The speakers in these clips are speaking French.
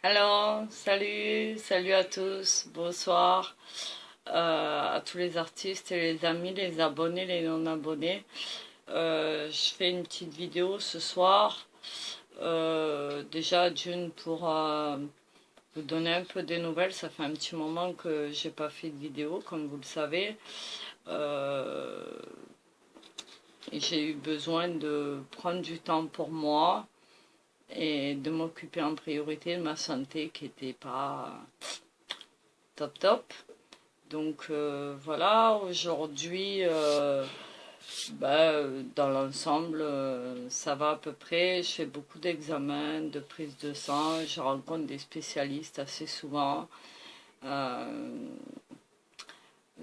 Alors, salut à tous, bonsoir à tous les artistes et les amis, les abonnés, les non-abonnés. Je fais une petite vidéo ce soir, déjà d'une pour vous donner un peu des nouvelles. Ça fait un petit moment que j'ai pas fait de vidéo, comme vous le savez. Euh, et j'ai eu besoin de prendre du temps pour moi et de m'occuper en priorité de ma santé qui n'était pas top. Donc voilà, aujourd'hui, dans l'ensemble, ça va à peu près. Je fais beaucoup d'examens, de prise de sang, je rencontre des spécialistes assez souvent. Euh,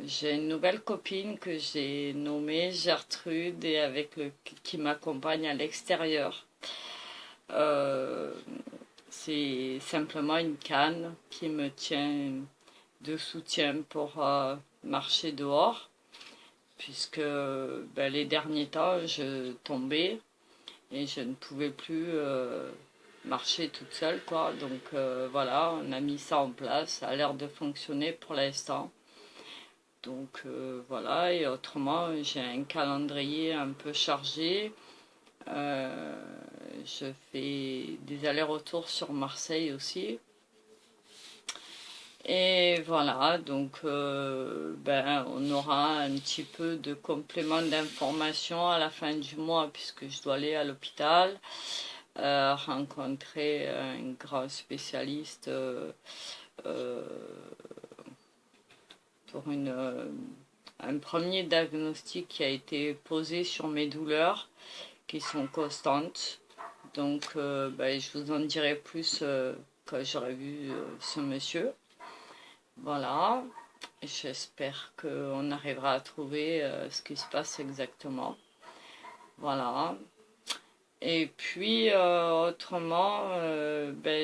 j'ai une nouvelle copine que j'ai nommée Gertrude et qui m'accompagne à l'extérieur. Euh, c'est simplement une canne qui me tient de soutien pour marcher dehors, puisque les derniers temps, je tombais et je ne pouvais plus marcher toute seule, quoi. Donc voilà, on a mis ça en place, ça a l'air de fonctionner pour l'instant. Donc voilà, et autrement, j'ai un calendrier un peu chargé. Euh, je fais des allers-retours sur Marseille aussi. Et voilà, donc on aura un petit peu de complément d'information à la fin du mois puisque je dois aller à l'hôpital, rencontrer un grand spécialiste euh, pour un premier diagnostic qui a été posé sur mes douleurs qui sont constantes. Donc je vous en dirai plus quand j'aurai vu ce monsieur. Voilà, j'espère qu'on arrivera à trouver ce qui se passe exactement. Voilà. Et puis, autrement,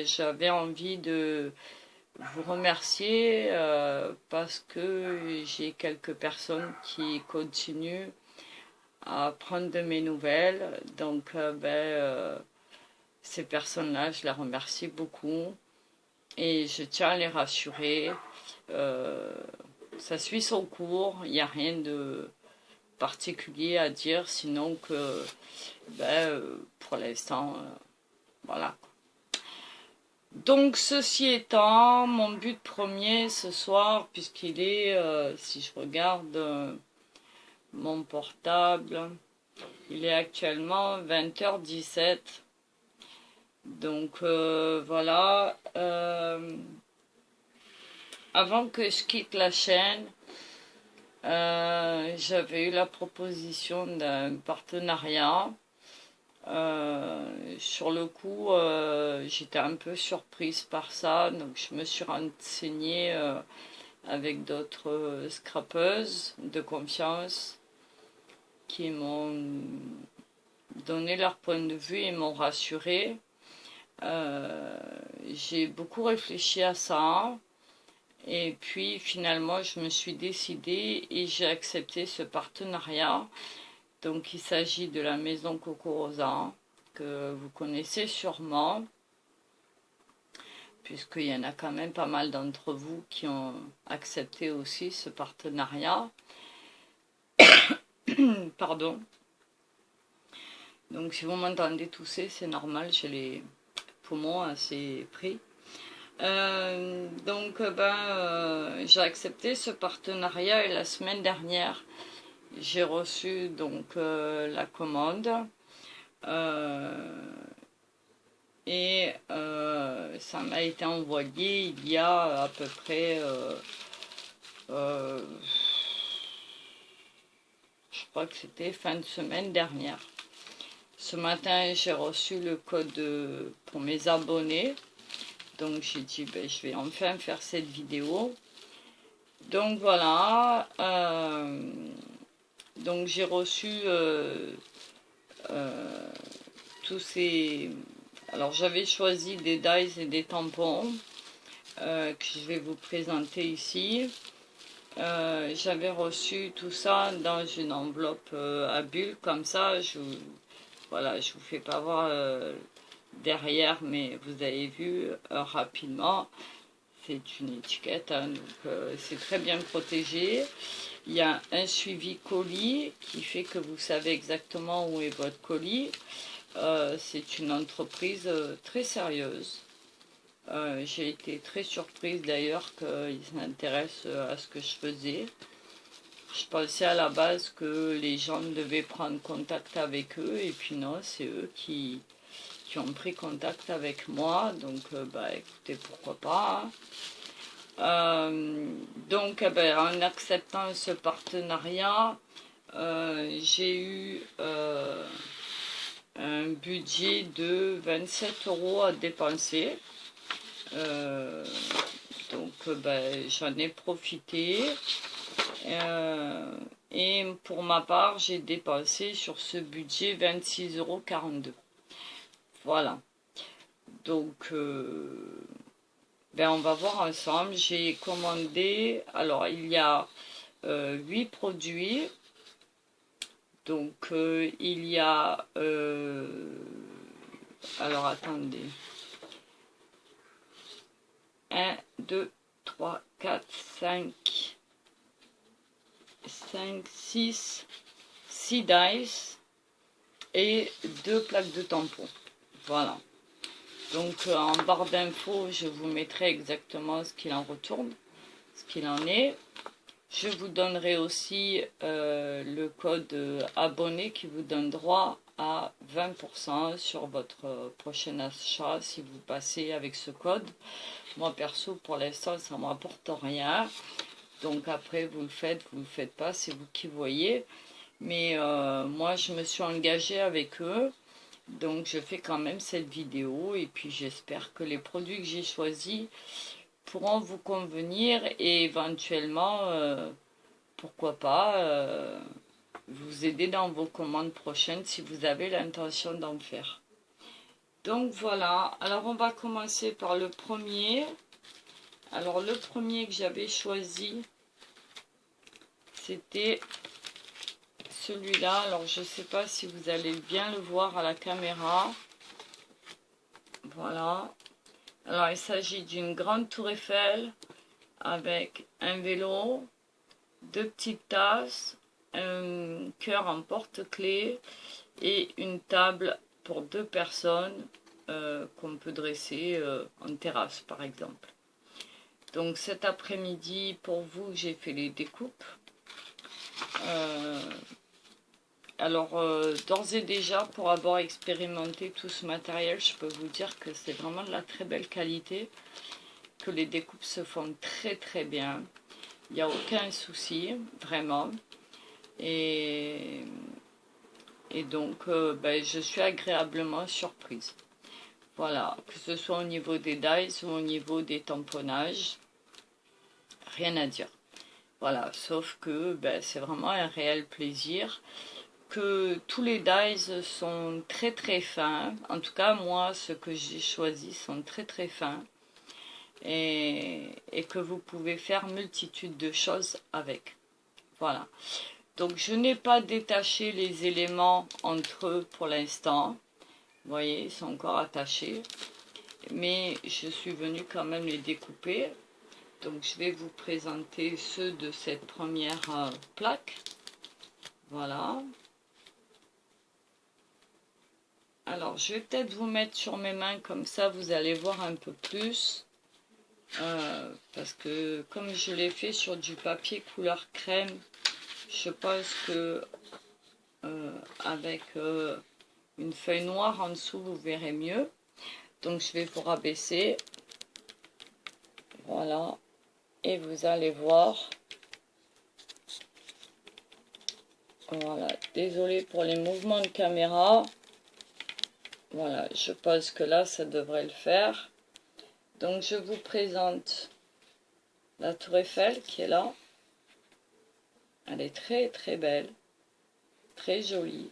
j'avais envie de vous remercier parce que j'ai quelques personnes qui continuent à prendre de mes nouvelles. Donc, ces personnes-là, je les remercie beaucoup. Et je tiens à les rassurer. Euh, Ça suit son cours, il n'y a rien de particulier à dire, sinon que pour l'instant, voilà. Donc ceci étant, mon but premier ce soir, puisqu'il est, si je regarde mon portable, il est actuellement 20h17. Donc voilà. Avant que je quitte la chaîne, j'avais eu la proposition d'un partenariat. Sur le coup, j'étais un peu surprise par ça, donc je me suis renseignée avec d'autres scrapeuses de confiance qui m'ont donné leur point de vue et m'ont rassurée. J'ai beaucoup réfléchi à ça. Et puis finalement, je me suis décidée et j'ai accepté ce partenariat. Donc il s'agit de la maison Coco Rosa, que vous connaissez sûrement, puisqu'il y en a quand même pas mal d'entre vous qui ont accepté aussi ce partenariat. Pardon. Donc si vous m'entendez tousser, c'est normal, j'ai les poumons assez pris. J'ai accepté ce partenariat et la semaine dernière, j'ai reçu donc la commande ça m'a été envoyé il y a à peu près, je crois que c'était fin de semaine dernière. Ce matin, j'ai reçu le code pour mes abonnés. Donc j'ai dit, je vais enfin faire cette vidéo. Donc voilà. Donc j'ai reçu tous ces... Alors j'avais choisi des dies et des tampons que je vais vous présenter ici. J'avais reçu tout ça dans une enveloppe à bulles comme ça. Voilà, je vous fais pas voir derrière, mais vous avez vu rapidement, c'est une étiquette, hein, donc c'est très bien protégé. Il y a un suivi colis qui fait que vous savez exactement où est votre colis. C'est une entreprise très sérieuse. J'ai été très surprise d'ailleurs qu'ils s'intéressent à ce que je faisais. Je pensais à la base que les gens devaient prendre contact avec eux, et puis non, c'est eux qui ont pris contact avec moi, donc bah écoutez, pourquoi pas, hein. Donc en acceptant ce partenariat, j'ai eu un budget de 27 € à dépenser. Donc j'en ai profité. Et pour ma part, j'ai dépensé sur ce budget 26,42 €. Voilà. Donc, on va voir ensemble. J'ai commandé, alors il y a 8 produits. Donc, il y a, alors attendez, 1, 2, 3, 4, 5, 6 dice et 2 plaques de tampons. Voilà. Donc en barre d'infos, je vous mettrai exactement ce qu'il en retourne, ce qu'il en est. Je vous donnerai aussi le code abonné qui vous donne droit à 20% sur votre prochain achat si vous passez avec ce code. Moi perso, pour l'instant, ça ne me rapporte rien. Donc après, vous le faites pas, c'est vous qui voyez. Mais moi, je me suis engagée avec eux. Donc je fais quand même cette vidéo. Et puis j'espère que les produits que j'ai choisis pourront vous convenir. Et éventuellement, pourquoi pas, vous aider dans vos commandes prochaines si vous avez l'intention d'en faire. Donc voilà. Alors on va commencer par le premier. Alors le premier que j'avais choisi, c'était celui-là. Alors je ne sais pas si vous allez bien le voir à la caméra. Voilà. Alors il s'agit d'une grande tour Eiffel avec un vélo, 2 petites tasses, un cœur en porte-clés et une table pour 2 personnes qu'on peut dresser en terrasse par exemple. Donc cet après-midi, pour vous, j'ai fait les découpes. Alors, d'ores et déjà, pour avoir expérimenté tout ce matériel, je peux vous dire que c'est vraiment de la très belle qualité, que les découpes se font très très bien. Il n'y a aucun souci, vraiment. Et donc, je suis agréablement surprise. Voilà, que ce soit au niveau des dies ou au niveau des tamponnages, rien à dire. Voilà, sauf que c'est vraiment un réel plaisir, que tous les dies sont très très fins. En tout cas, moi, ceux que j'ai choisis sont très très fins. Et que vous pouvez faire multitude de choses avec. Voilà. Donc, je n'ai pas détaché les éléments entre eux pour l'instant. Vous voyez, ils sont encore attachés. Mais je suis venue quand même les découper. Donc je vais vous présenter ceux de cette première plaque. Voilà. Alors je vais peut-être vous mettre sur mes mains, comme ça vous allez voir un peu plus. Parce que comme je l'ai fait sur du papier couleur crème, je pense que avec une feuille noire en dessous vous verrez mieux. Donc je vais vous rabaisser. Voilà. Et vous allez voir. Voilà, désolé pour les mouvements de caméra. Voilà, je pense que là, ça devrait le faire. Donc, je vous présente la tour Eiffel qui est là. Elle est très très belle, très jolie,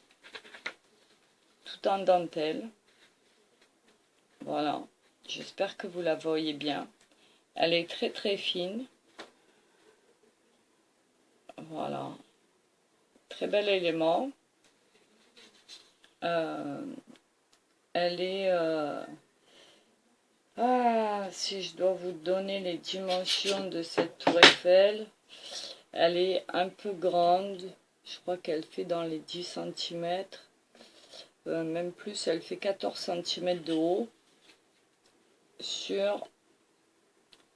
tout en dentelle. Voilà, j'espère que vous la voyez bien. Elle est très très fine. Voilà, très bel élément. elle est... Ah, si je dois vous donner les dimensions de cette tour Eiffel, elle est un peu grande. Je crois qu'elle fait dans les 10 cm. Même plus, elle fait 14 cm de haut. Sur,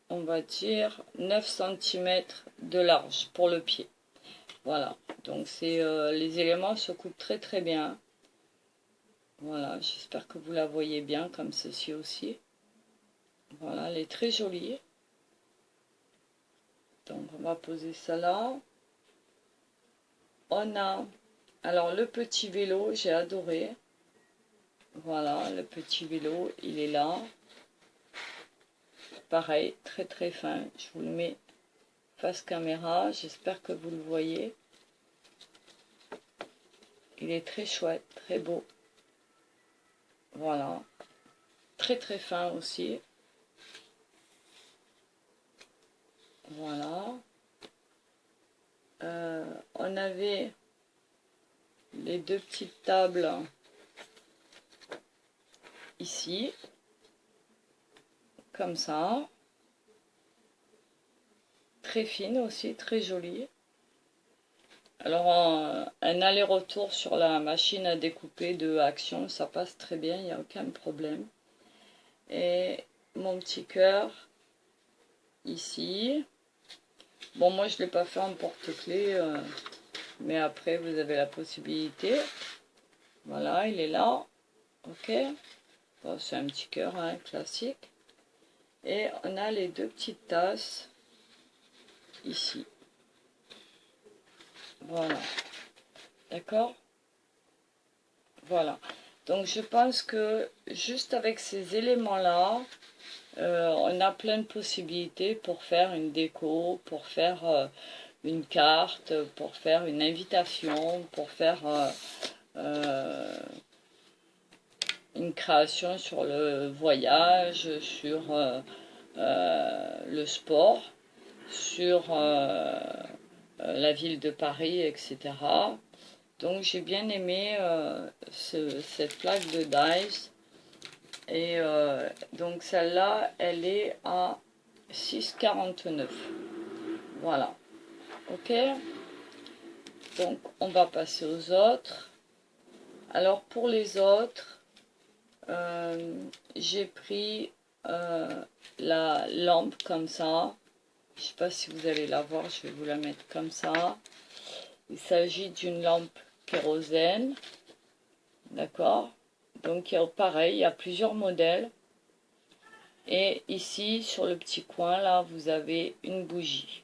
on va dire, 9 cm de large pour le pied. Voilà, donc c'est les éléments se coupent très très bien. Voilà, j'espère que vous la voyez bien comme ceci aussi. Voilà, elle est très jolie. Donc on va poser ça là. On a, alors le petit vélo, j'ai adoré. Voilà, le petit vélo, il est là. Pareil, très très fin. Je vous le mets face caméra, j'espère que vous le voyez. Il est très chouette, très beau. Voilà, très très fin aussi. Voilà. On avait les deux petites tables ici, comme ça. Très fine aussi, très jolie. Alors un aller-retour sur la machine à découper de Action, ça passe très bien, il n'y a aucun problème. Et mon petit cœur ici. Bon, moi je ne l'ai pas fait en porte-clés, mais après vous avez la possibilité. Voilà, il est là. Ok. Bon, c'est un petit cœur hein, classique. Et on a les deux petites tasses ici. Voilà. D'accord? Voilà. Donc je pense que juste avec ces éléments-là, on a plein de possibilités pour faire une déco, pour faire une carte, pour faire une invitation, pour faire une création sur le voyage, sur le sport, sur la ville de Paris, etc. Donc j'ai bien aimé cette plaque de Dice. Et donc celle-là, elle est à 6,49. Voilà. Ok. Donc on va passer aux autres. Alors pour les autres, j'ai pris la lampe comme ça. Je ne sais pas si vous allez la voir, je vais vous la mettre comme ça. Il s'agit d'une lampe kérosène. D'accord? Donc pareil, il y a plusieurs modèles. Et ici, sur le petit coin, là, vous avez une bougie.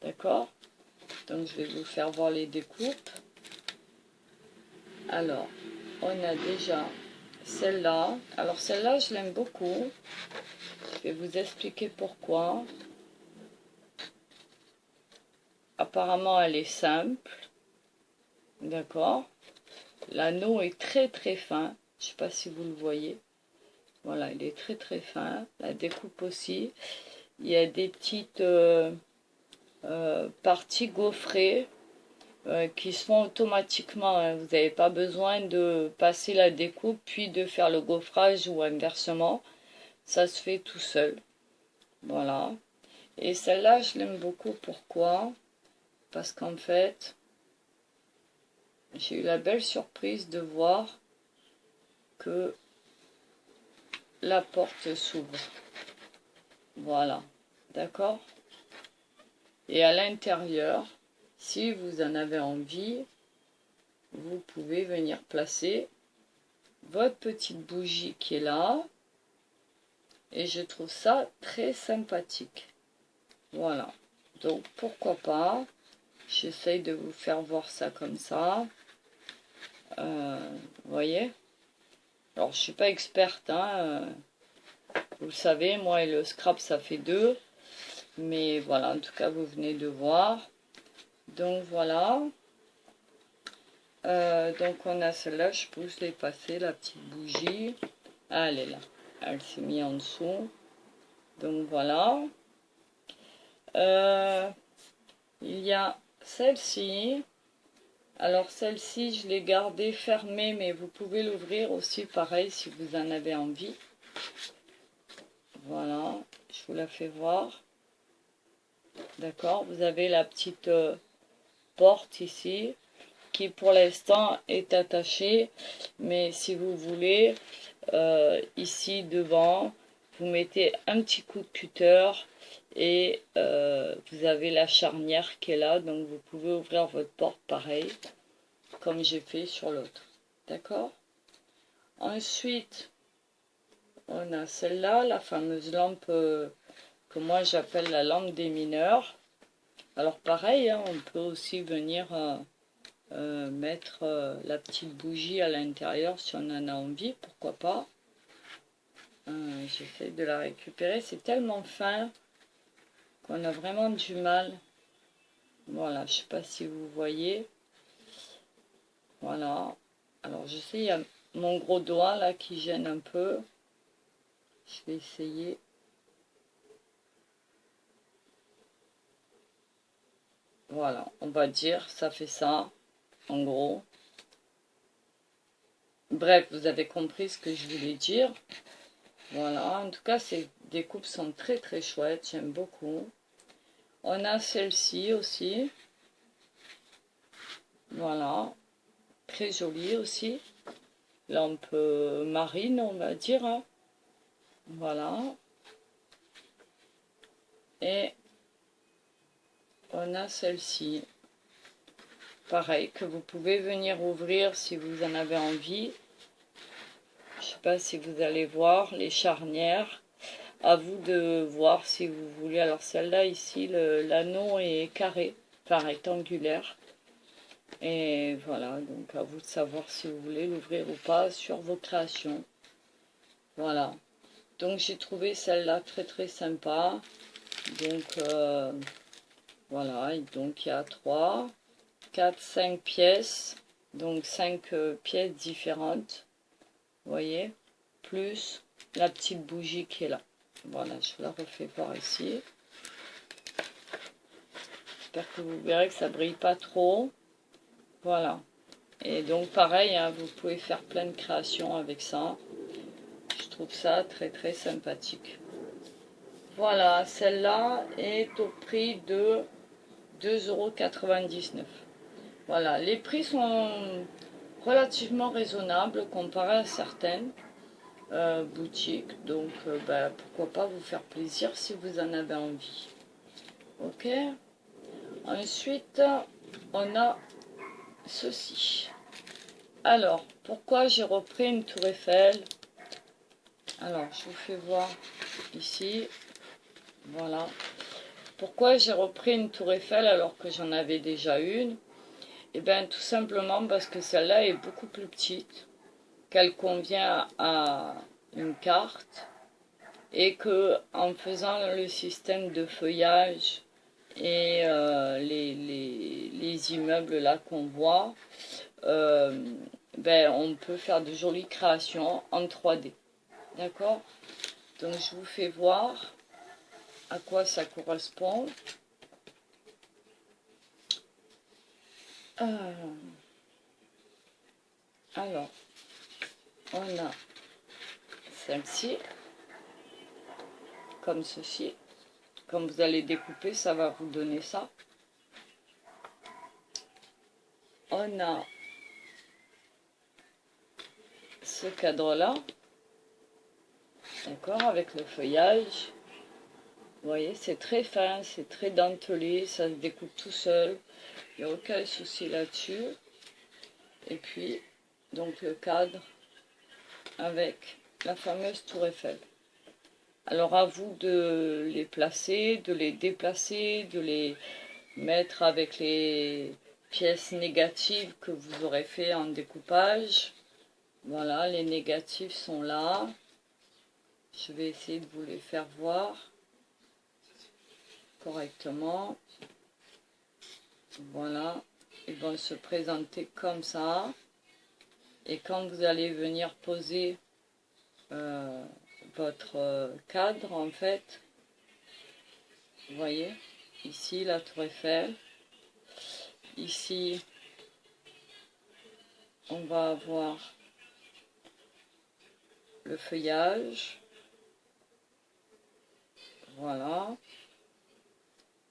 D'accord? Donc je vais vous faire voir les découpes. Alors, on a déjà celle-là. Alors celle-là, je l'aime beaucoup. Je vais vous expliquer pourquoi. Apparemment, elle est simple. D'accord? L'anneau est très très fin. Je ne sais pas si vous le voyez. Voilà, il est très très fin. La découpe aussi. Il y a des petites parties gaufrées qui se font automatiquement. Hein. Vous n'avez pas besoin de passer la découpe puis de faire le gaufrage ou inversement. Ça se fait tout seul. Voilà. Et celle-là, je l'aime beaucoup. Pourquoi? Parce qu'en fait, j'ai eu la belle surprise de voir que la porte s'ouvre. Voilà. D'accord? Et à l'intérieur, si vous en avez envie, vous pouvez venir placer votre petite bougie qui est là. Et je trouve ça très sympathique. Voilà. Donc pourquoi pas. J'essaye de vous faire voir ça comme ça. Vous voyez? Alors je suis pas experte. Hein, vous le savez, moi et le scrap ça fait deux. Mais voilà, en tout cas vous venez de voir. Donc voilà. Donc on a celle-là, je peux vous les passer, la petite bougie. Ah, elle est là. Elle s'est mise en dessous. Donc voilà. Il y a celle-ci. Alors celle-ci, je l'ai gardée fermée, mais vous pouvez l'ouvrir aussi pareil si vous en avez envie. Voilà, je vous la fais voir. D'accord, vous avez la petite porte ici qui pour l'instant est attachée, mais si vous voulez, ici devant, vous mettez un petit coup de cutter et vous avez la charnière qui est là, donc vous pouvez ouvrir votre porte pareil, comme j'ai fait sur l'autre. D'accord? Ensuite, on a celle-là, la fameuse lampe que moi j'appelle la lampe des mineurs. Alors pareil, hein, on peut aussi venir mettre la petite bougie à l'intérieur si on en a envie, pourquoi pas. J'essaie de la récupérer, c'est tellement fin qu'on a vraiment du mal. Voilà, je sais pas si vous voyez. Voilà. Alors je sais, il y a mon gros doigt là qui gêne un peu. Je vais essayer. Voilà, on va dire, ça fait ça, en gros. Bref, vous avez compris ce que je voulais dire. Voilà, en tout cas, ces découpes sont très très chouettes, j'aime beaucoup. On a celle-ci aussi. Voilà, très jolie aussi. Lampe marine, on va dire. Hein. Voilà. Et on a celle-ci. Pareil, que vous pouvez venir ouvrir si vous en avez envie. Je ne sais pas si vous allez voir les charnières. À vous de voir si vous voulez. Alors celle-là ici, l'anneau est carré, enfin rectangulaire. Et voilà, donc à vous de savoir si vous voulez l'ouvrir ou pas sur vos créations. Voilà. Donc j'ai trouvé celle-là très très sympa. Donc voilà, et donc il y a 3, 4, 5 pièces. Donc 5 pièces différentes. Vous voyez, plus la petite bougie qui est là. Voilà, je vous la refais voir ici. J'espère que vous verrez que ça brille pas trop. Voilà. Et donc pareil, hein, vous pouvez faire plein de créations avec ça. Je trouve ça très très sympathique. Voilà, celle-là est au prix de 2,99 €. Voilà, les prix sont relativement raisonnables comparé à certaines boutiques. Donc pourquoi pas vous faire plaisir si vous en avez envie. Ok. Ensuite, on a ceci. Alors, pourquoi j'ai repris une tour Eiffel? Alors, je vous fais voir ici. Voilà. Pourquoi j'ai repris une tour Eiffel alors que j'en avais déjà une? Eh bien, tout simplement parce que celle-là est beaucoup plus petite, qu'elle convient à une carte, et que en faisant le système de feuillage et les immeubles là qu'on voit, on peut faire de jolies créations en 3D. D'accord? Donc je vous fais voir à quoi ça correspond. Alors, on a celle-ci, comme ceci. Quand vous allez découper, ça va vous donner ça. On a ce cadre-là, d'accord, avec le feuillage. Vous voyez, c'est très fin, c'est très dentelé, ça se découpe tout seul. Il n'y a aucun souci là-dessus. Et puis, donc le cadre avec la fameuse tour Eiffel. Alors à vous de les placer, de les déplacer, de les mettre avec les pièces négatives que vous aurez fait en découpage. Voilà, les négatifs sont là. Je vais essayer de vous les faire voir correctement. Voilà, ils vont se présenter comme ça. Et quand vous allez venir poser votre cadre, en fait, vous voyez, ici la tour Eiffel, ici on va avoir le feuillage. Voilà.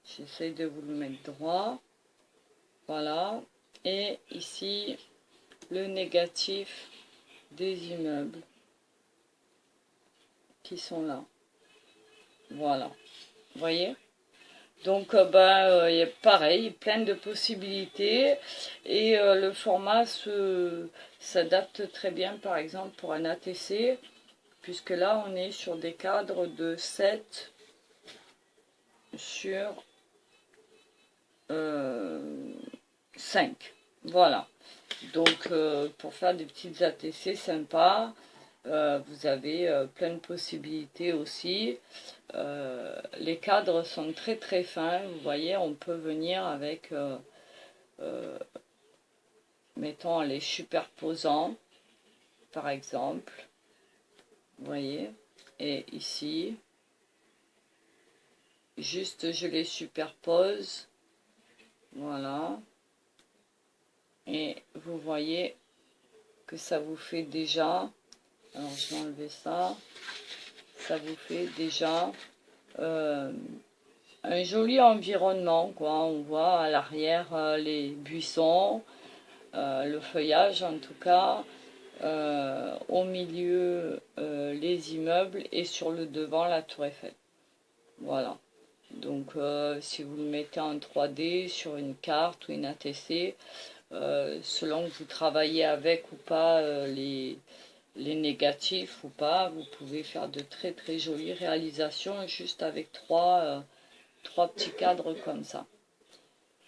J'essaie de vous le mettre droit. Voilà. Et ici, le négatif des immeubles qui sont là. Voilà. Vous voyez? Donc, il y a pareil, plein de possibilités. Et le format s'adapte très bien, par exemple, pour un ATC. Puisque là, on est sur des cadres de 7 sur 5. Voilà. Donc, pour faire des petites ATC sympas, vous avez plein de possibilités aussi. Les cadres sont très très fins. Vous voyez, on peut venir avec, mettons, les superposants, par exemple. Vous voyez. Et ici, juste je les superpose. Voilà. Et vous voyez que ça vous fait déjà, alors je vais enlever ça, ça vous fait déjà un joli environnement, quoi. On voit à l'arrière les buissons, le feuillage en tout cas, au milieu les immeubles et sur le devant la tour Eiffel. Voilà. Donc si vous le mettez en 3D sur une carte ou une ATC, selon que vous travaillez avec ou pas les négatifs ou pas, vous pouvez faire de très très jolies réalisations juste avec trois petits cadres comme ça.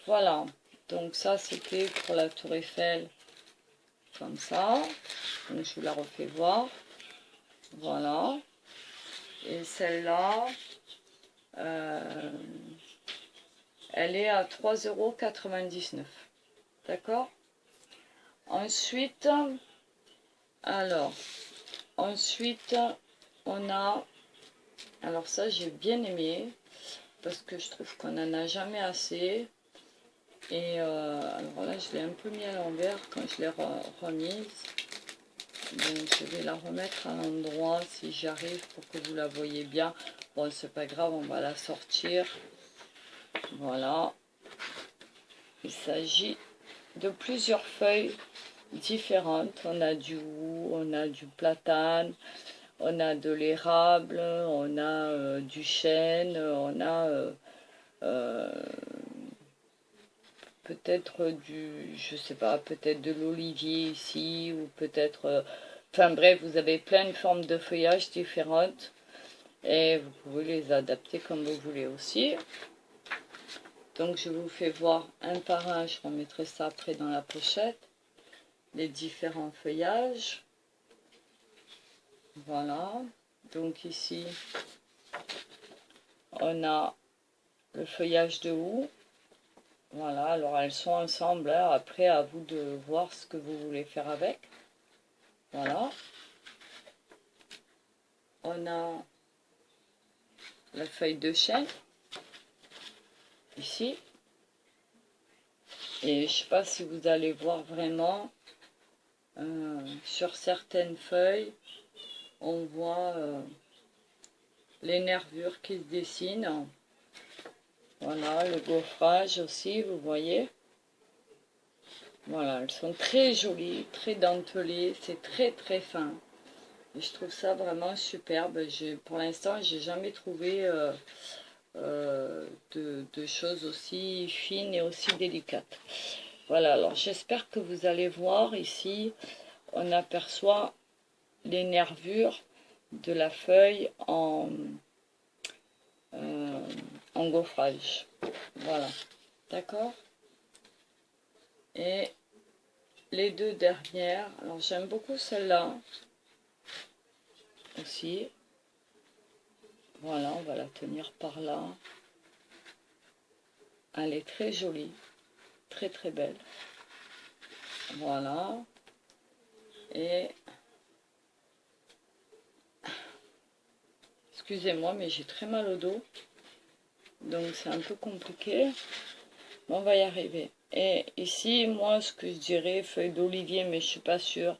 Voilà, donc ça c'était pour la tour Eiffel comme ça. Donc je vous la refais voir. Voilà. Et celle-là, elle est à 3,99 €. D'accord? Ensuite, on a, alors ça j'ai bien aimé, parce que je trouve qu'on n'en a jamais assez. Et alors là, je l'ai un peu mis à l'envers quand je l'ai remise. Donc je vais la remettre à l'endroit si j'arrive pour que vous la voyez bien. Bon, c'est pas grave, on va la sortir. Voilà. Il s'agit de plusieurs feuilles différentes. On a du hou, on a du platane, on a de l'érable, on a du chêne, on a peut-être je sais pas, peut-être de l'olivier ici, ou peut-être, enfin bref, vous avez plein de formes de feuillage différentes, et vous pouvez les adapter comme vous voulez aussi. Donc je vous fais voir un par un, je remettrai ça après dans la pochette, les différents feuillages. Voilà, donc ici, on a le feuillage de houx. Voilà, alors elles sont ensemble, hein. Après à vous de voir ce que vous voulez faire avec. Voilà. On a la feuille de chêne, ici. Et je ne sais pas si vous allez voir vraiment, sur certaines feuilles, on voit les nervures qui se dessinent. Voilà, le gaufrage aussi, vous voyez. Voilà, elles sont très jolies, très dentelées, c'est très très fin. Et je trouve ça vraiment superbe. Pour l'instant, j'ai jamais trouvé de choses aussi fines et aussi délicates. Voilà, alors j'espère que vous allez voir ici, on aperçoit les nervures de la feuille en gaufrage. Voilà, d'accord? Et les deux dernières, alors j'aime beaucoup celle-là aussi. Voilà, on va la tenir par là. Elle est très jolie, très très belle. Voilà. Et excusez-moi, mais j'ai très mal au dos. Donc c'est un peu compliqué. Mais on va y arriver. Et ici, moi, ce que je dirais, feuille d'olivier, mais je suis pas sûre.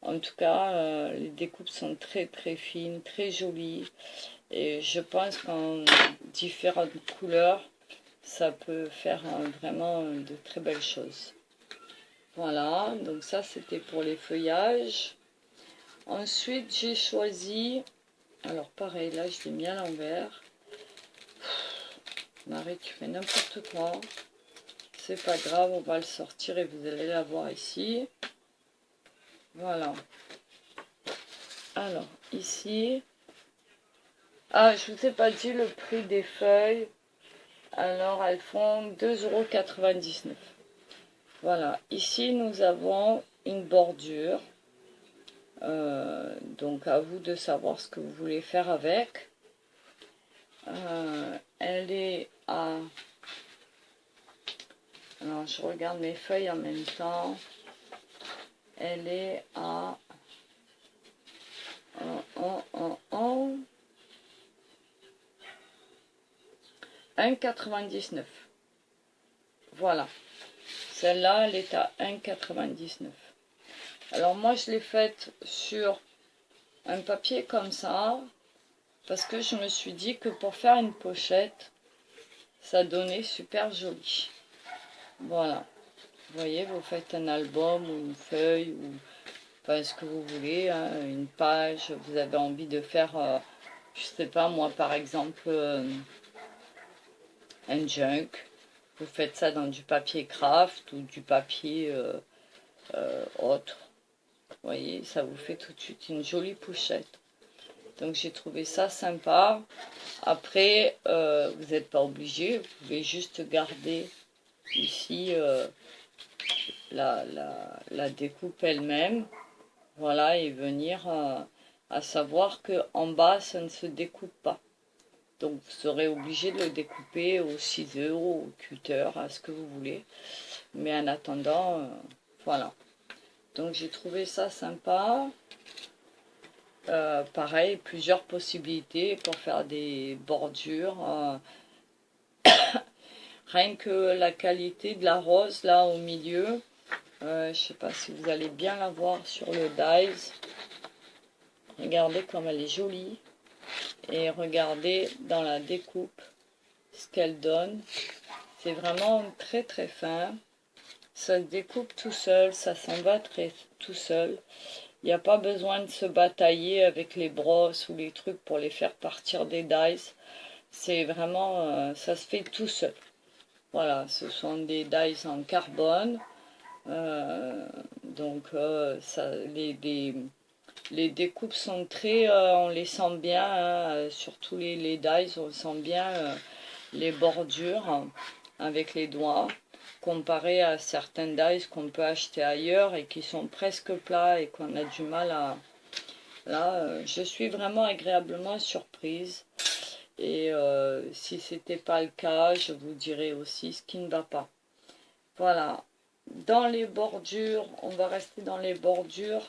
En tout cas, les découpes sont très très fines, très jolies. Et je pense qu'en différentes couleurs, ça peut faire vraiment de très belles choses. Voilà, donc ça c'était pour les feuillages. Ensuite, j'ai choisi, alors pareil, là je l'ai mis à l'envers. Marie, tu fais n'importe quoi. C'est pas grave, on va le sortir et vous allez la voir ici. Voilà. Alors, ici. Ah, je vous ai pas dit le prix des feuilles. Alors, elles font 2,99 €. Voilà. Ici, nous avons une bordure. Donc, à vous de savoir ce que vous voulez faire avec. Elle est à... Alors, je regarde mes feuilles en même temps. Elle est à... 1,99 €. Voilà. Celle-là, elle est à 1,99 €. Alors moi, je l'ai faite sur un papier comme ça, parce que je me suis dit que pour faire une pochette, ça donnait super joli. Voilà. Vous voyez, vous faites un album ou une feuille, ou enfin, ce que vous voulez, hein, une page, vous avez envie de faire, je sais pas, moi par exemple, un junk. Vous faites ça dans du papier craft ou du papier autre. Vous voyez, ça vous fait tout de suite une jolie pochette. Donc j'ai trouvé ça sympa. Après, vous n'êtes pas obligé, vous pouvez juste garder ici la découpe elle-même. Voilà, et venir à savoir que en bas, ça ne se découpe pas. Donc vous serez obligé de le découper au ciseau, au cutter, à ce que vous voulez. Mais en attendant, voilà. Donc j'ai trouvé ça sympa. Pareil, plusieurs possibilités pour faire des bordures. Rien que la qualité de la rose là au milieu. Je sais pas si vous allez bien la voir sur le dies. Regardez comme elle est jolie. Et regardez dans la découpe ce qu'elle donne. C'est vraiment très très fin. Ça se découpe tout seul, ça s'en va tout seul. Il n'y a pas besoin de se batailler avec les brosses ou les trucs pour les faire partir des dies. C'est vraiment, ça se fait tout seul. Voilà, ce sont des dies en carbone. Donc les découpes sont très, on les sent bien, hein, surtout les dies, on sent bien les bordures avec les doigts, comparé à certains dies qu'on peut acheter ailleurs et qui sont presque plats et qu'on a du mal à... Là, je suis vraiment agréablement surprise. Et si c'était pas le cas, je vous dirai aussi ce qui ne va pas. Voilà. Dans les bordures, on va rester dans les bordures.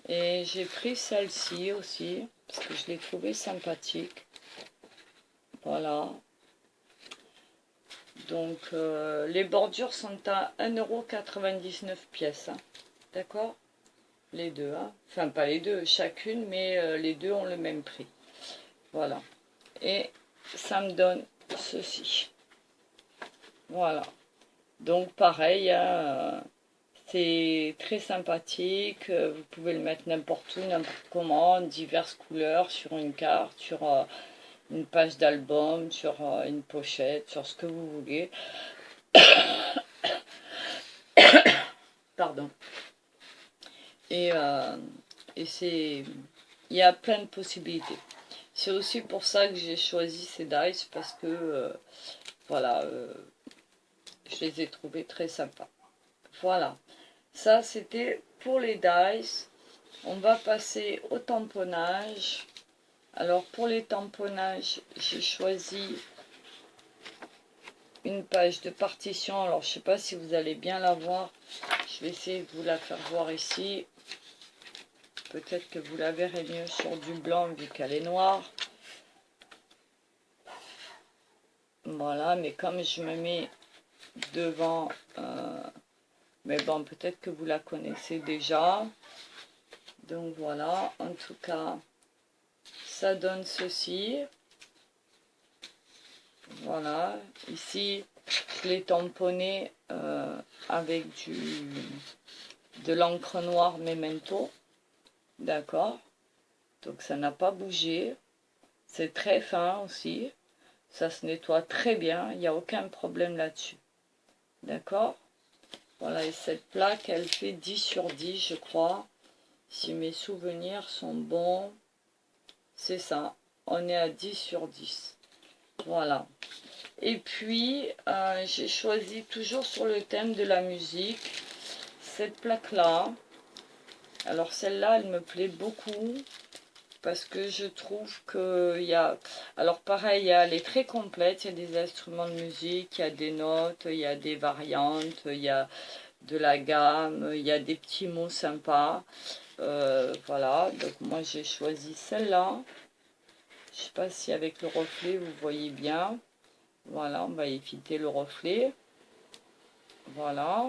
Et j'ai pris celle-ci aussi, parce que je l'ai trouvée sympathique. Voilà. Donc, les bordures sont à 1,99 € pièce. Hein. D'accord? Les deux. Hein. Enfin, pas les deux, chacune, mais les deux ont le même prix. Voilà. Et ça me donne ceci. Voilà. Donc, pareil, hein, c'est très sympathique. Vous pouvez le mettre n'importe où, n'importe comment, diverses couleurs, sur une carte, sur une page d'album, sur une pochette, sur ce que vous voulez. Pardon. Et c'est... Il y a plein de possibilités. C'est aussi pour ça que j'ai choisi ces dies, parce que, voilà, je les ai trouvés très sympas. Voilà. Ça, c'était pour les dies. On va passer au tamponnage. Alors, pour les tamponnages, j'ai choisi une page de partition. Alors, je ne sais pas si vous allez bien la voir. Je vais essayer de vous la faire voir ici. Peut-être que vous la verrez mieux sur du blanc vu qu'elle est noire. Voilà, mais comme je me mets devant, mais bon, peut-être que vous la connaissez déjà. Donc voilà, en tout cas, ça donne ceci. Voilà, ici, je l'ai tamponné avec de l'encre noire Memento. D'accord, donc ça n'a pas bougé. C'est très fin aussi. Ça se nettoie très bien, il n'y a aucun problème là-dessus. D'accord? Voilà, et cette plaque, elle fait 10 sur 10, je crois. Si mes souvenirs sont bons, c'est ça. On est à 10 sur 10. Voilà. Et puis, j'ai choisi toujours sur le thème de la musique, cette plaque-là. Alors celle-là, elle me plaît beaucoup. Parce que je trouve qu'il y a... Alors pareil, elle est très complète, il y a des instruments de musique, il y a des notes, il y a des variantes, il y a de la gamme, il y a des petits mots sympas. Voilà, donc moi j'ai choisi celle-là. Je ne sais pas si avec le reflet vous voyez bien. Voilà, on va éviter le reflet. Voilà.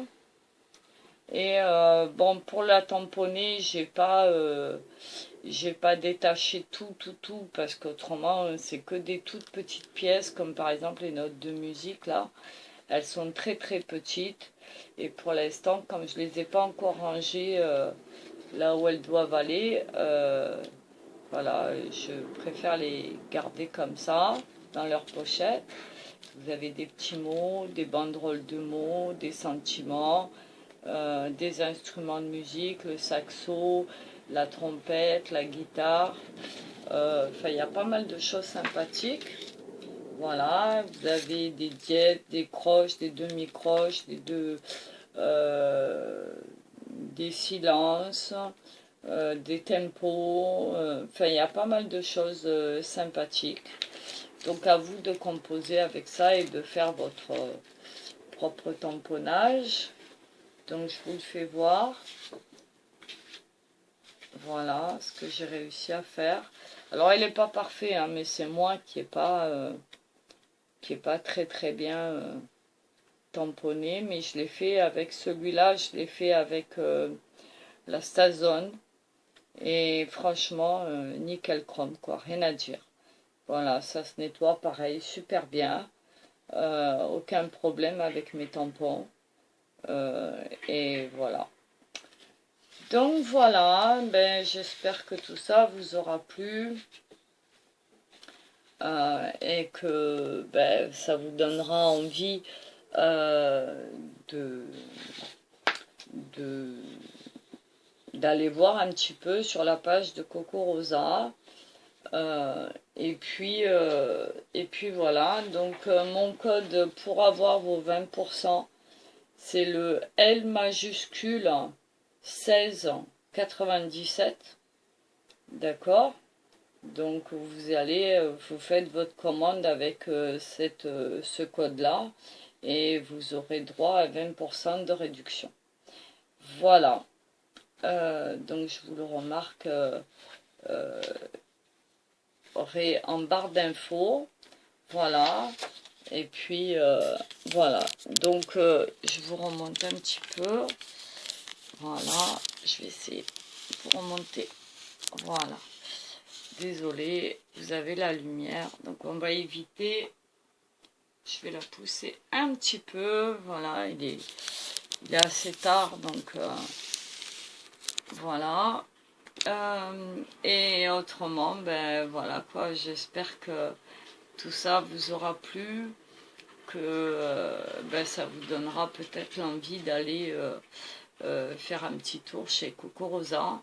Et bon, pour la tamponner, j'ai pas détaché tout parce qu'autrement c'est que des toutes petites pièces comme par exemple les notes de musique là, elles sont très petites et pour l'instant comme je les ai pas encore rangées là où elles doivent aller, voilà, je préfère les garder comme ça dans leur pochette. Vous avez des petits mots, des banderoles de mots, des sentiments, des instruments de musique, le saxo, la trompette, la guitare. Enfin, il y a pas mal de choses sympathiques. Voilà, vous avez des diètes, des croches, des demi-croches, des silences, des tempos. Enfin, il y a pas mal de choses sympathiques. Donc, à vous de composer avec ça et de faire votre propre tamponnage. Donc je vous le fais voir. Voilà ce que j'ai réussi à faire. Alors il n'est pas parfait, hein, mais c'est moi qui est pas très bien tamponné. Mais je l'ai fait avec celui-là, je l'ai fait avec la Stazone. Et franchement, nickel chrome, quoi, rien à dire. Voilà, ça se nettoie pareil, super bien. Aucun problème avec mes tampons. Et voilà. Donc voilà, ben, j'espère que tout ça vous aura plu et que ben, ça vous donnera envie de d'aller voir un petit peu sur la page de Coco Rosa. Et puis voilà, donc mon code pour avoir vos 20%, c'est le L majuscule 1697, d'accord? Donc vous allez, vous faites votre commande avec ce code-là et vous aurez droit à 20% de réduction. Voilà, donc je vous le remarque en barre d'infos, voilà. Et puis voilà, donc je vous remonte un petit peu. Voilà, je vais essayer de vous remonter. Voilà. Désolée, vous avez la lumière. Donc on va éviter. Je vais la pousser un petit peu. Voilà, il est assez tard. Donc voilà. Et autrement, ben voilà quoi. J'espère que tout ça vous aura plu. Que ben, ça vous donnera peut-être l'envie d'aller faire un petit tour chez Coco Rosa.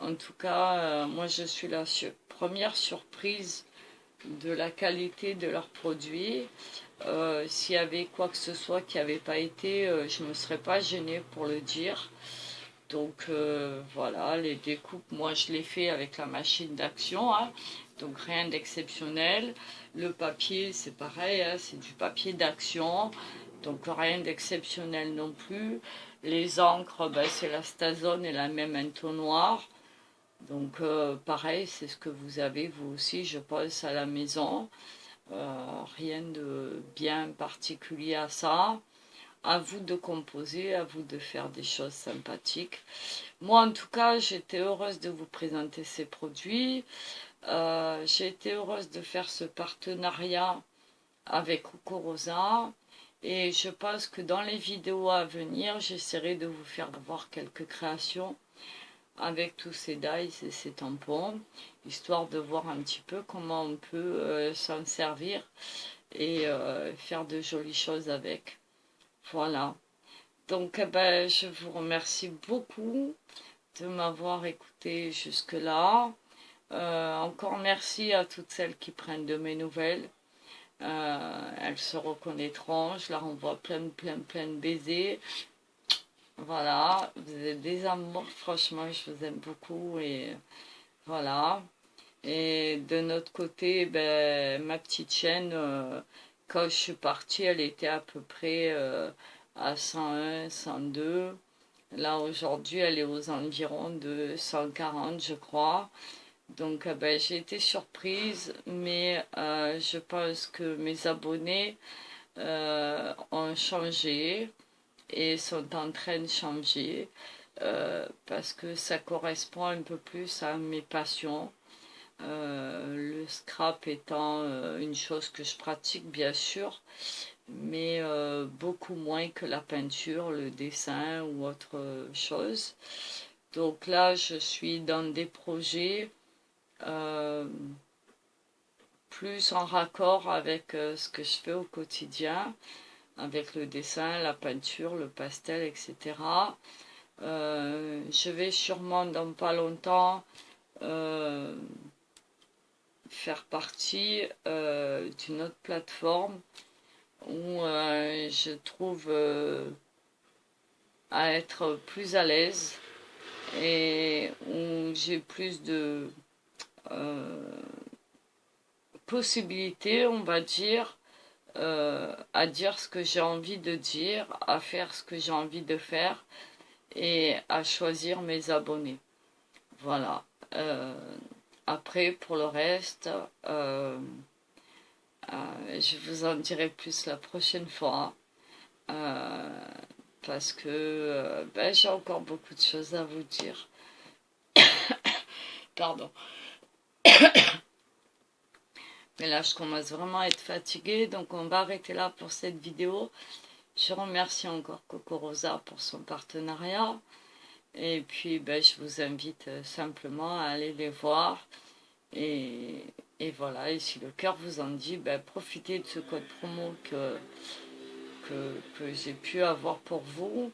En tout cas, moi je suis la première surprise de la qualité de leurs produits. S'il y avait quoi que ce soit qui n'avait pas été, je ne me serais pas gênée pour le dire. Donc voilà, les découpes, moi je les fais avec la machine d'action, hein, donc rien d'exceptionnel. Le papier, c'est pareil, hein, c'est du papier d'action, donc rien d'exceptionnel non plus. Les encres, ben, c'est la Stazone et la Memento noire. Donc pareil, c'est ce que vous avez vous aussi, je pense, à la maison. Rien de bien particulier à ça. à vous de composer, à vous de faire des choses sympathiques. Moi, en tout cas, j'étais heureuse de vous présenter ces produits. J'ai été heureuse de faire ce partenariat avec Cocorosa. Et je pense que dans les vidéos à venir, j'essaierai de vous faire voir quelques créations avec tous ces dies et ces tampons, histoire de voir un petit peu comment on peut s'en servir et faire de jolies choses avec. Voilà. Donc, ben, je vous remercie beaucoup de m'avoir écouté jusque-là. Encore merci à toutes celles qui prennent de mes nouvelles. Elles se reconnaîtront. Je leur envoie plein de baisers. Voilà. Vous êtes des amours. Franchement, je vous aime beaucoup. Et voilà. Et de notre côté, ben, ma petite chaîne, quand je suis partie, elle était à peu près à 101, 102. Là, aujourd'hui, elle est aux environs de 140, je crois. Donc, ben, j'ai été surprise, mais je pense que mes abonnés ont changé et sont en train de changer parce que ça correspond un peu plus à mes passions. Le scrap étant une chose que je pratique bien sûr, mais beaucoup moins que la peinture, le dessin ou autre chose. Donc là, je suis dans des projets plus en raccord avec ce que je fais au quotidien, avec le dessin, la peinture, le pastel, etc. Je vais sûrement dans pas longtemps faire partie d'une autre plateforme où je trouve à être plus à l'aise et où j'ai plus de possibilités, on va dire, à dire ce que j'ai envie de dire, à faire ce que j'ai envie de faire et à choisir mes abonnés. Voilà. Après, pour le reste, je vous en dirai plus la prochaine fois. Parce que ben, j'ai encore beaucoup de choses à vous dire. Pardon. Mais là, je commence vraiment à être fatiguée. Donc, on va arrêter là pour cette vidéo. Je remercie encore Cocorosa pour son partenariat. Et puis, ben, je vous invite simplement à aller les voir. Et voilà, et si le cœur vous en dit, ben, profitez de ce code promo que j'ai pu avoir pour vous.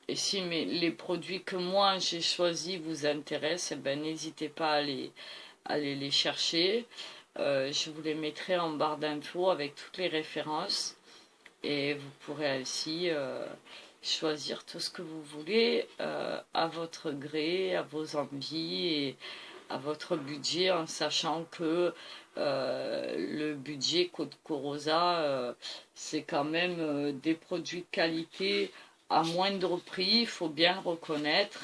Et si les produits que moi j'ai choisis vous intéressent, eh ben, n'hésitez pas à aller les chercher. Je vous les mettrai en barre d'infos avec toutes les références. Et vous pourrez ainsi choisir tout ce que vous voulez à votre gré, à vos envies et à votre budget, en sachant que le budget Cocorosa, c'est quand même des produits de qualité à moindre prix, il faut bien le reconnaître.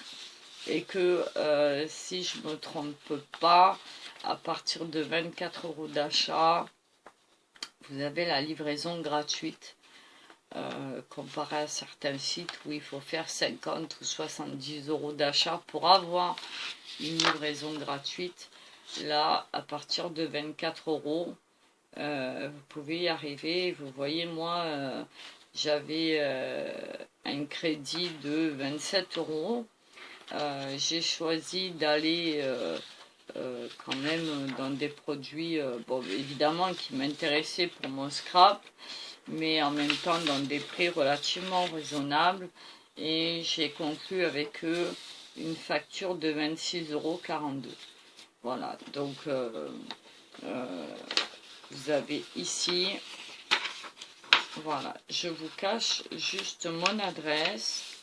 Et que si je ne me trompe pas, à partir de 24 € d'achat, vous avez la livraison gratuite. Comparé à certains sites où il faut faire 50 ou 70 € d'achat pour avoir une livraison gratuite. Là, à partir de 24 €, vous pouvez y arriver. Vous voyez, moi, j'avais un crédit de 27 €. J'ai choisi d'aller quand même dans des produits, bon, évidemment, qui m'intéressaient pour mon scrap, mais en même temps dans des prix relativement raisonnables. Et j'ai conclu avec eux une facture de 26,42 €. Voilà, donc vous avez ici, voilà, je vous cache juste mon adresse.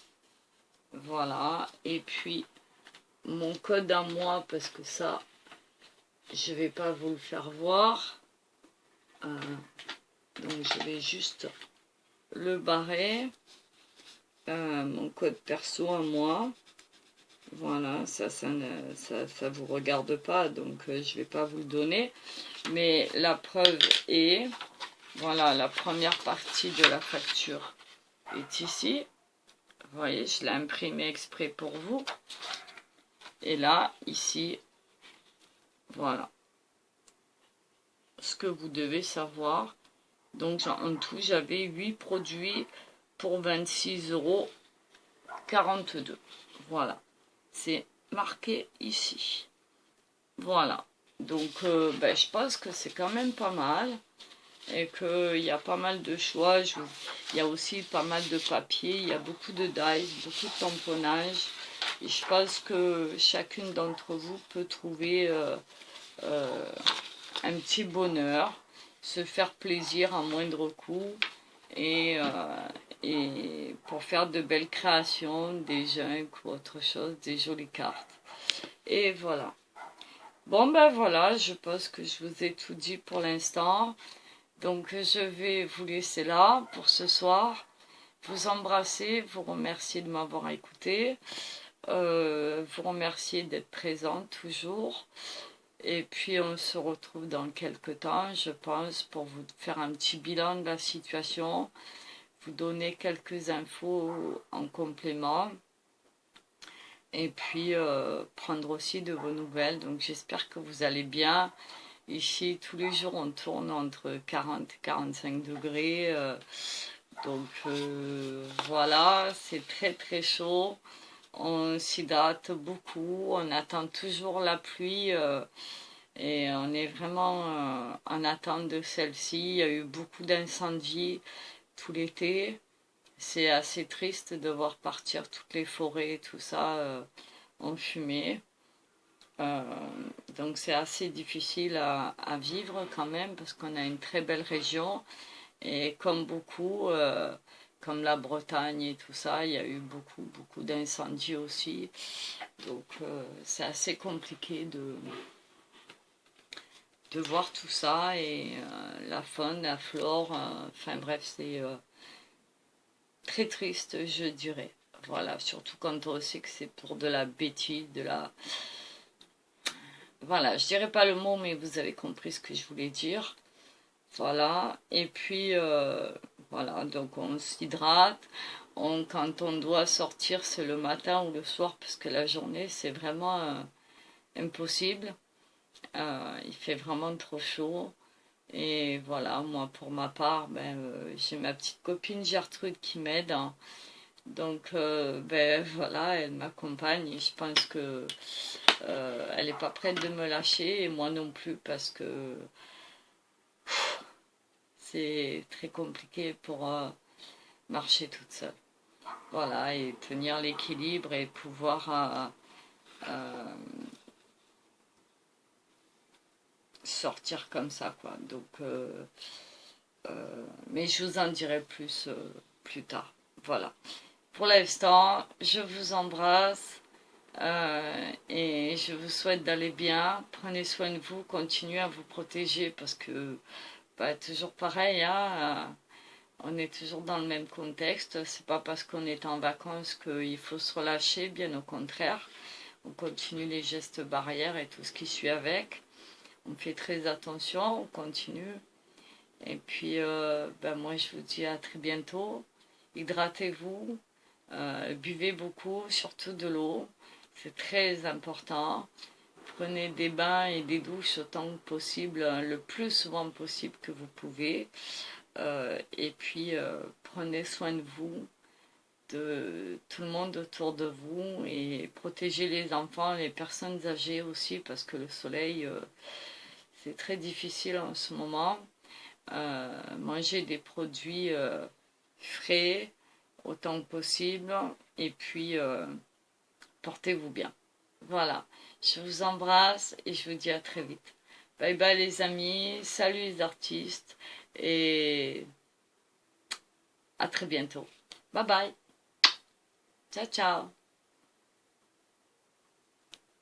Voilà, et puis mon code à moi, parce que ça, je vais pas vous le faire voir. Donc je vais juste le barrer. Mon code perso à moi. Voilà, ça vous regarde pas, donc je vais pas vous le donner. Mais la preuve est Voilà, la première partie de la facture est ici. Vous voyez, je l'ai imprimé exprès pour vous. Et là, ici, voilà ce que vous devez savoir. Donc, en tout, j'avais 8 produits pour 26,42 €. Voilà, c'est marqué ici. Voilà, donc je pense que c'est quand même pas mal. Et qu'il y a pas mal de choix. Il y a aussi pas mal de papier, il y a beaucoup de dies, beaucoup de tamponnage. Et je pense que chacune d'entre vous peut trouver un petit bonheur, se faire plaisir à moindre coût et pour faire de belles créations, des junks ou autre chose, des jolies cartes. Et voilà. Bon ben voilà, je pense que je vous ai tout dit pour l'instant. Donc je vais vous laisser là pour ce soir. Vous embrasser, vous remercier de m'avoir écouté. Vous remercier d'être présent toujours. Et puis on se retrouve dans quelques temps, je pense, pour vous faire un petit bilan de la situation, vous donner quelques infos en complément, et puis prendre aussi de vos nouvelles. Donc j'espère que vous allez bien. Ici, tous les jours, on tourne entre 40 et 45 degrés. Donc voilà, c'est très très chaud. On s'hydrate beaucoup, on attend toujours la pluie. Et on est vraiment en attente de celle-ci. Il y a eu beaucoup d'incendies tout l'été. C'est assez triste de voir partir toutes les forêts, tout ça en fumée. Euh, donc c'est assez difficile à vivre quand même parce qu'on a une très belle région. Et comme beaucoup, comme la Bretagne et tout ça, il y a eu beaucoup d'incendies aussi. Donc c'est assez compliqué de voir tout ça et la faune, la flore, enfin bref, c'est très triste, je dirais. Voilà, surtout quand on sait que c'est pour de la bêtise, de la... Voilà, je dirais pas le mot, mais vous avez compris ce que je voulais dire. Voilà, et puis voilà, donc on s'hydrate. Quand on doit sortir, c'est le matin ou le soir, parce que la journée, c'est vraiment impossible. Il fait vraiment trop chaud. Et voilà, moi pour ma part, j'ai ma petite copine Gertrude qui m'aide, hein. Donc voilà, elle m'accompagne et je pense que elle n'est pas prête de me lâcher et moi non plus parce que c'est très compliqué pour marcher toute seule. Voilà, et tenir l'équilibre et pouvoir sortir comme ça, quoi. Donc mais je vous en dirai plus plus tard. Voilà. Pour l'instant, je vous embrasse et je vous souhaite d'aller bien. Prenez soin de vous, continuez à vous protéger parce que toujours pareil, hein, on est toujours dans le même contexte. C'est pas parce qu'on est en vacances qu'il faut se relâcher, bien au contraire. On continue les gestes barrières et tout ce qui suit avec. On fait très attention, on continue. Et puis, moi, je vous dis à très bientôt. Hydratez-vous, buvez beaucoup, surtout de l'eau. C'est très important. Prenez des bains et des douches autant que possible, le plus souvent possible que vous pouvez. Et puis, prenez soin de vous, de tout le monde autour de vous et protégez les enfants, les personnes âgées aussi parce que le soleil, c'est très difficile en ce moment. Mangez des produits frais autant que possible et puis portez-vous bien. Voilà, je vous embrasse et je vous dis à très vite. Bye bye les amis, salut les artistes et à très bientôt. Bye bye, ciao ciao.